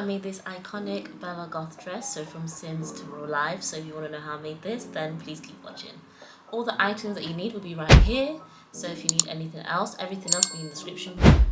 I made this iconic Bella Goth dress, so from Sims to real life. So if you want to know how I made this, then please keep watching. All the items that you need will be right here. So if you need anything else, everything else will be in the description below.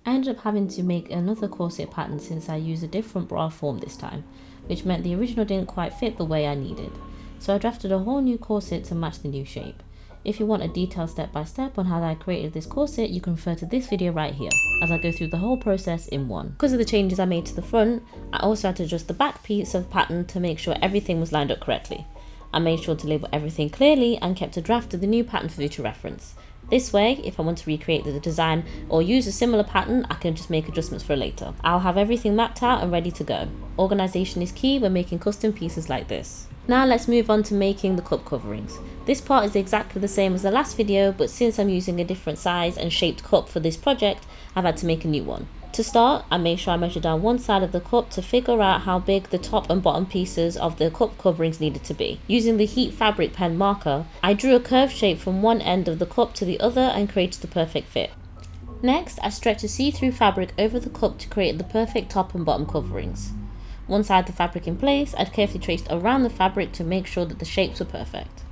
I ended up having to make another corset pattern since I used a different bra form this time, which meant the original didn't quite fit the way I needed. So I drafted a whole new corset to match the new shape. If you want a detailed step-by-step on how I created this corset, you can refer to this video right here, as I go through the whole process in one. Because of the changes I made to the front, I also had to adjust the back piece of the pattern to make sure everything was lined up correctly. I made sure to label everything clearly and kept a draft of the new pattern for future reference. This way, if I want to recreate the design or use a similar pattern, I can just make adjustments for later. I'll have everything mapped out and ready to go. Organisation is key when making custom pieces like this. Now let's move on to making the cup coverings. This part is exactly the same as the last video, but since I'm using a different size and shaped cup for this project, I've had to make a new one. To start, I made sure I measured down one side of the cup to figure out how big the top and bottom pieces of the cup coverings needed to be. Using the heat fabric pen marker, I drew a curved shape from one end of the cup to the other and created the perfect fit. Next, I stretched a see-through fabric over the cup to create the perfect top and bottom coverings. Once I had the fabric in place, I'd carefully traced around the fabric to make sure that the shapes were perfect.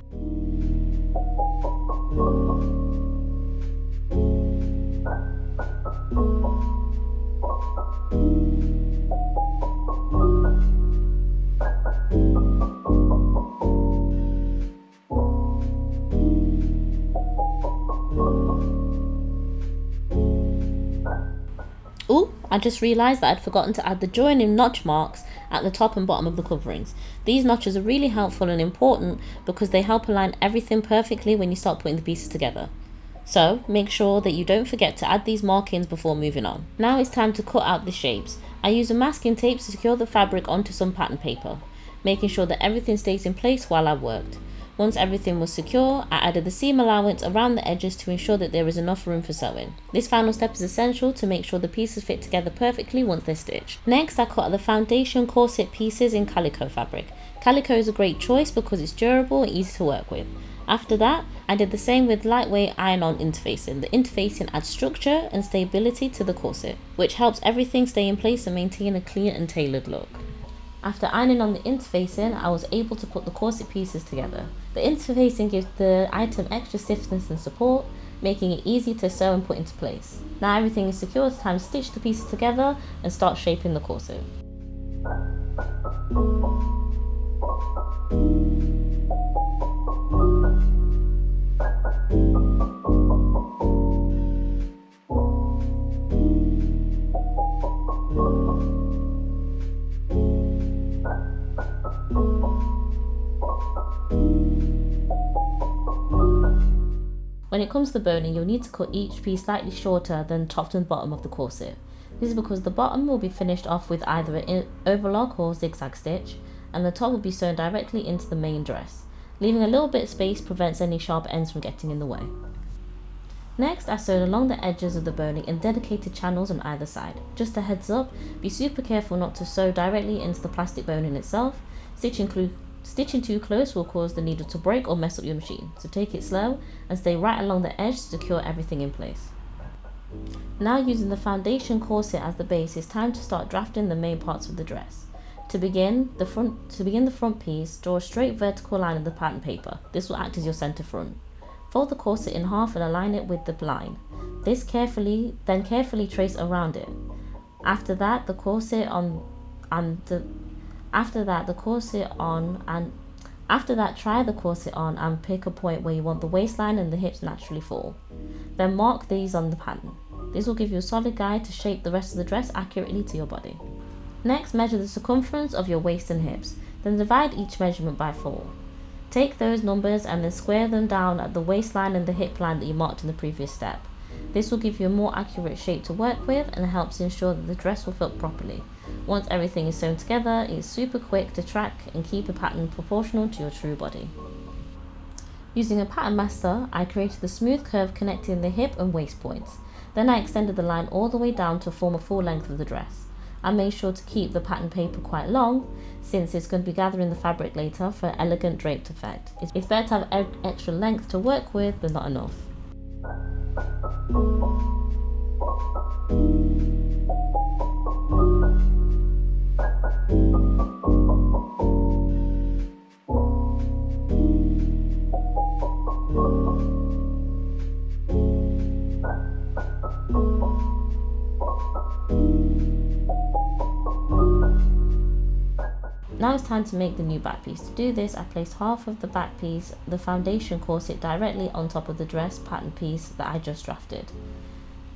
Ooh, I just realised that I'd forgotten to add the joining notch marks at the top and bottom of the coverings. These notches are really helpful and important because they help align everything perfectly when you start putting the pieces together. So make sure that you don't forget to add these markings before moving on. Now it's time to cut out the shapes. I use a masking tape to secure the fabric onto some pattern paper, making sure that everything stays in place while I worked. Once everything was secure, I added the seam allowance around the edges to ensure that there is enough room for sewing. This final step is essential to make sure the pieces fit together perfectly once they're stitched. Next, I cut out the foundation corset pieces in calico fabric. Calico is a great choice because it's durable and easy to work with. After that, I did the same with lightweight iron-on interfacing. The interfacing adds structure and stability to the corset, which helps everything stay in place and maintain a clean and tailored look. After ironing on the interfacing, I was able to put the corset pieces together. The interfacing gives the item extra stiffness and support, making it easy to sew and put into place. Now everything is secure, it's time to stitch the pieces together and start shaping the corset. When it comes to the boning, you'll need to cut each piece slightly shorter than top and bottom of the corset. This is because the bottom will be finished off with either an overlock or zigzag stitch, and the top will be sewn directly into the main dress. Leaving a little bit of space prevents any sharp ends from getting in the way. Next, I sewed along the edges of the boning in dedicated channels on either side. Just a heads up, be super careful not to sew directly into the plastic boning itself. Stitching too close will cause the needle to break or mess up your machine, so take it slow and stay right along the edge to secure everything in place. Now, using the foundation corset as the base, it's time to start drafting the main parts of the dress. To begin the front piece, draw a straight vertical line of the pattern paper. This will act as your center front. Fold the corset in half and align it with the line. Then carefully trace around it. After that, try the corset on and pick a point where you want the waistline and the hips naturally fall. Then mark these on the pattern. This will give you a solid guide to shape the rest of the dress accurately to your body. Next, measure the circumference of your waist and hips, then divide each measurement by 4. Take those numbers and then square them down at the waistline and the hip line that you marked in the previous step. This will give you a more accurate shape to work with and helps ensure that the dress will fit properly. Once everything is sewn together, it's super quick to track and keep a pattern proportional to your true body. Using a pattern master, I created the smooth curve connecting the hip and waist points. Then I extended the line all the way down to form a full length of the dress. I made sure to keep the pattern paper quite long, since it's going to be gathering the fabric later for an elegant draped effect. It's better to have extra length to work with than not enough. Now it's time to make the new back piece. To do this, I placed half of the back piece, the foundation corset, directly on top of the dress pattern piece that I just drafted.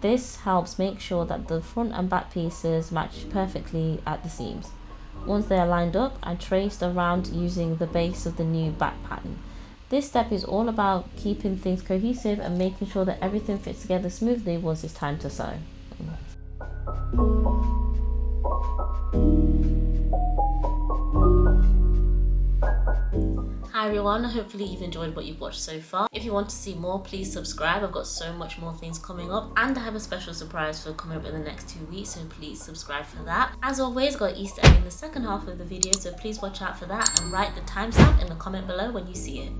This helps make sure that the front and back pieces match perfectly at the seams. Once they are lined up, I traced around using the base of the new back pattern. This step is all about keeping things cohesive and making sure that everything fits together smoothly once it's time to sew. Hi everyone, hopefully you've enjoyed what you've watched so far. If you want to see more, please subscribe. I've got so much more things coming up, and I have a special surprise for coming up in the next 2 weeks, so please subscribe for that. As always, got Easter egg in the second half of the video, so please watch out for that and write the timestamp in the comment below when you see it.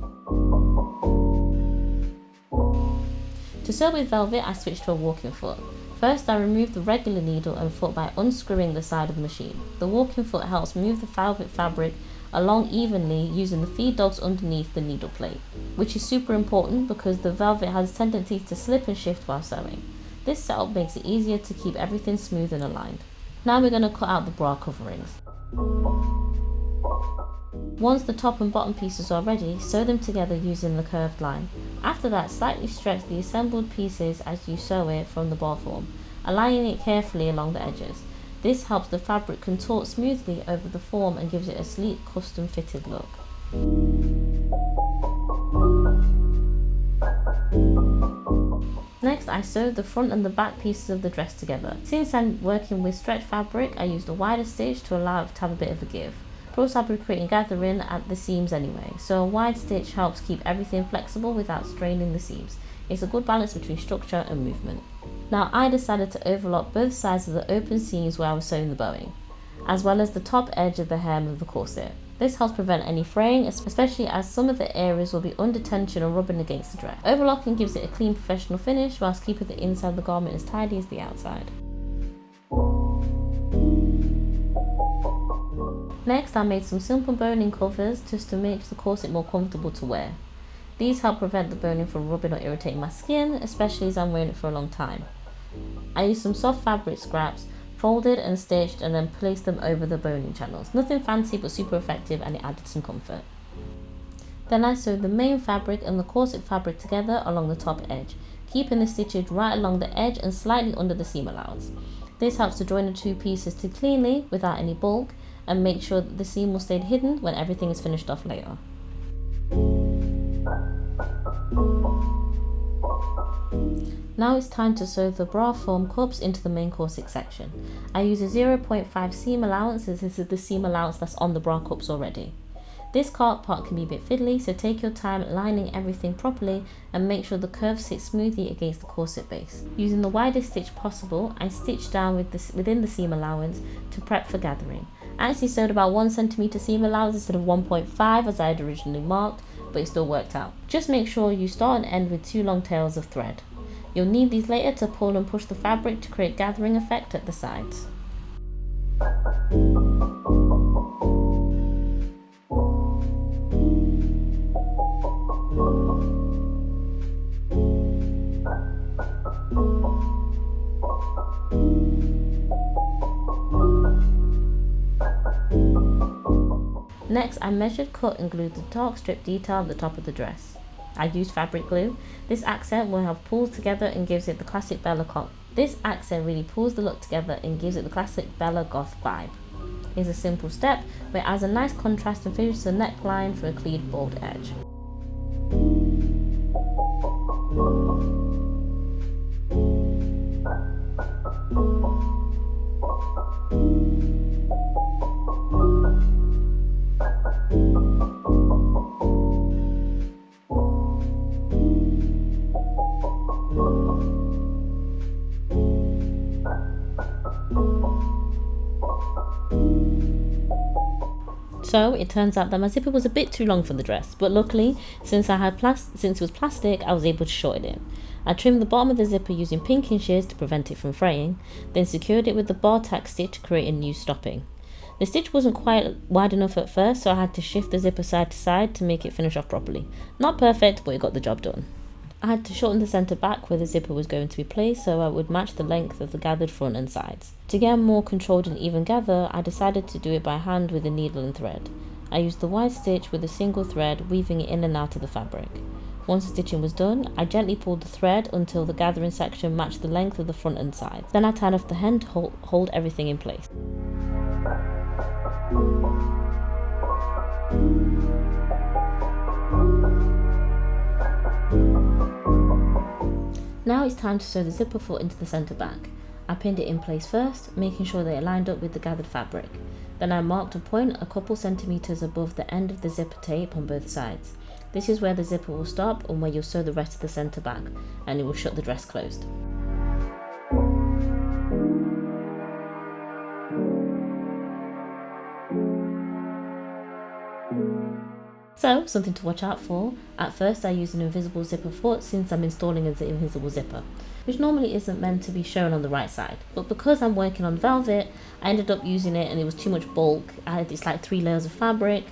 To sew with velvet, I switched to a walking foot. First, I removed the regular needle and foot by unscrewing the side of the machine. The walking foot helps move the velvet fabric along evenly using the feed dogs underneath the needle plate, which is super important because the velvet has a tendency to slip and shift while sewing. This setup makes it easier to keep everything smooth and aligned. Now we're going to cut out the bra coverings. Once the top and bottom pieces are ready, sew them together using the curved line. After that, slightly stretch the assembled pieces as you sew it from the ball form, aligning it carefully along the edges. This helps the fabric contort smoothly over the form and gives it a sleek, custom fitted look. Next, I sewed the front and the back pieces of the dress together. Since I'm working with stretch fabric, I used a wider stitch to allow it to have a bit of a give. Plus, I'll be creating gathering at the seams anyway, so a wide stitch helps keep everything flexible without straining the seams. It's a good balance between structure and movement. Now I decided to overlock both sides of the open seams where I was sewing the bowing, as well as the top edge of the hem of the corset. This helps prevent any fraying, especially as some of the areas will be under tension or rubbing against the dress. Overlocking gives it a clean, professional finish whilst keeping the inside of the garment as tidy as the outside. Next, I made some simple boning covers just to make the corset more comfortable to wear. These help prevent the boning from rubbing or irritating my skin, especially as I'm wearing it for a long time. I used some soft fabric scraps, folded and stitched, and then placed them over the boning channels. Nothing fancy but super effective, and it added some comfort. Then I sewed the main fabric and the corset fabric together along the top edge, keeping the stitches right along the edge and slightly under the seam allowance. This helps to join the two pieces together cleanly without any bulk and make sure that the seam will stay hidden when everything is finished off later. Now it's time to sew the bra form cups into the main corset section. I use a 0.5 seam allowance as this is the seam allowance that's on the bra cups already. This part can be a bit fiddly, so take your time lining everything properly and make sure the curves sit smoothly against the corset base. Using the widest stitch possible, I stitched down within the seam allowance to prep for gathering. I actually sewed about 1 cm seam allowance instead of 1.5 as I had originally marked, but it still worked out. Just make sure you start and end with 2 long tails of thread. You'll need these later to pull and push the fabric to create gathering effect at the sides. Next, I measured, cut and glued the dark strip detail at the top of the dress. I used fabric glue. This accent will have pulled together and gives it the classic Bella Goth. This accent really pulls the look together and gives it the classic Bella Goth vibe. It's a simple step, but it adds a nice contrast and finishes the neckline for a clean bold edge. So it turns out that my zipper was a bit too long for the dress, but luckily, since it was plastic, I was able to shorten it. I trimmed the bottom of the zipper using pinking shears to prevent it from fraying, then secured it with the bar tack stitch to create a new stopping. The stitch wasn't quite wide enough at first, so I had to shift the zipper side to side to make it finish off properly. Not perfect, but it got the job done. I had to shorten the centre back where the zipper was going to be placed so I would match the length of the gathered front and sides. To get a more controlled and even gather, I decided to do it by hand with a needle and thread. I used the wide stitch with a single thread, weaving it in and out of the fabric. Once the stitching was done, I gently pulled the thread until the gathering section matched the length of the front and sides. Then I tied off the hem to hold everything in place. Now it's time to sew the zipper foot into the centre back. I pinned it in place first, making sure that it lined up with the gathered fabric. Then I marked a point a couple centimetres above the end of the zipper tape on both sides. This is where the zipper will stop and where you'll sew the rest of the centre back, and it will shut the dress closed. So, something to watch out for. At first I used an invisible zipper foot since I'm installing an invisible zipper, which normally isn't meant to be shown on the right side. But because I'm working on velvet, I ended up using it and it was too much bulk. It's like 3 layers of fabric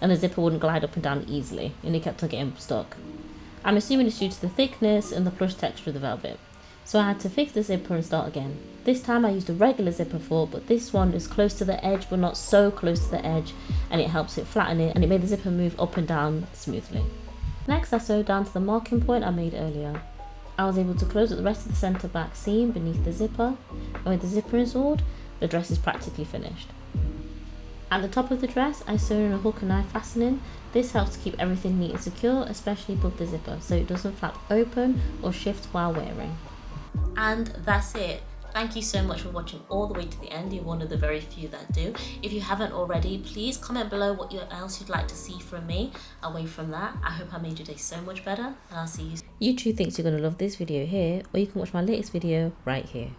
and the zipper wouldn't glide up and down easily and it kept on getting stuck. I'm assuming it's due to the thickness and the plush texture of the velvet. So I had to fix the zipper and start again. This time I used a regular zipper foot, but this one is close to the edge but not so close to the edge, and it helps it flatten it and it made the zipper move up and down smoothly. Next I sewed down to the marking point I made earlier. I was able to close up the rest of the centre back seam beneath the zipper, and with the zipper installed, the dress is practically finished. At the top of the dress I sewed in a hook and eye fastening. This helps to keep everything neat and secure, especially above the zipper, so it doesn't flap open or shift while wearing. And that's it. Thank you so much for watching all the way to the end. You're one of the very few that do. If you haven't already, please comment below what else you'd like to see from me. Away from that, I hope I made your day so much better, and I'll see you. YouTube thinks you're going to love this video here, or you can watch my latest video right here.